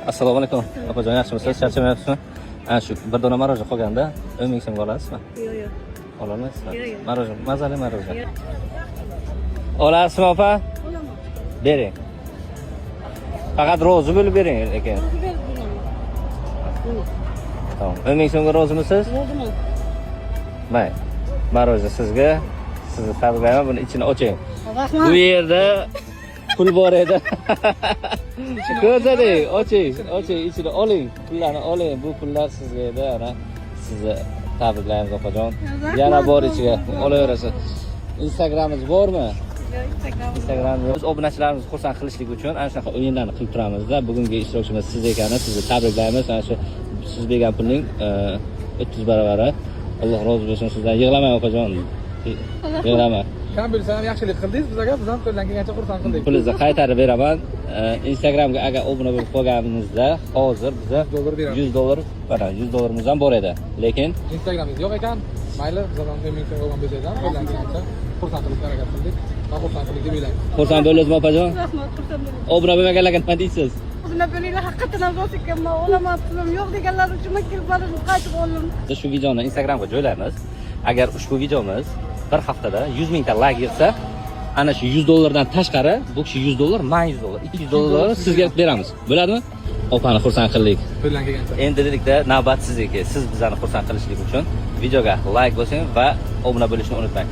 Assalomu alaykum. Opajon, yaxshimisiz? Charchamayapsizmi? Ana shu bir dona morojon qolganda 10 ming so'mga olasizmi? Yo'q. Ololmaysizmi? Yo'q. Morojon, mazali morojon. Olasizmi, opa? Olaman. Bering. Faqat rozi bo'lib bering lekin. Tamam. 10 ming so'mga rozimisiz? Roziman. Mayli. Morojon sizga. Sizni tabriklayman. Buni ichini oching. Rahmat. Bu yerda pul bor edi. Ko'rsating, oching, ichini oling, pullarni oling. Bu pullar sizga edi, ana sizni tabriklaymiz opajon. Yana bor ichiga olaverasiz. Instagramingiz bormi? Instagramda biz obunachilarimizni xursand qilishlik uchun ana shunaqa o'yinlarni qilib turamizda. Bugungi ishtirokchimiz siz ekansiz, sizni tabriklaymiz. Ana shu siz bergan pulning 30 baravari. Alloh rozi bo'lsin sizdan. Yig'lamang opajon. Yig'lama. Kam bilsam yaxshilik qildingiz bizga, biz ham qo'ldan kelgancha xursand qildik. Pulingizni qaytarib beraman. Instagramga agar obuna bo'lib qolganingizda hozir biza $100 beramiz. $100, mana $100 ham bor edi. Lekin Instagramingiz yo'q ekan, mayli, biz ham 10 ming so'm olgan bo'lsangiz ham qo'ldan kelgancha xursand qilishga harakat qildik. Va xursand qildik deb o'ylayman. xursand bo'ldingizmi opajon? Rahmat, xursand bo'laman. Obuna bo'lmaganlarga nima deysiz? Buni bo'linglar, haqiqatan ham rost ekanman. Olaman, pulim yo'q deganlar uchun men kelib bordim, qaytib oldim. Biz shu videoni Instagramga joylaymiz. Agar ushbu videomiz bir haftada 100 mingta like yig'sa, ana shu $100 dan tashqari bu kishi $100, men $100, $200 sizga beramiz. Bo'ladimi? Opani xursand qildik. Qo'ldan kelgancha. Endilikda navbat sizniki. Siz bizlarni xursand qilishlik uchun videoga like bosing va obuna bo'lishni unutmang.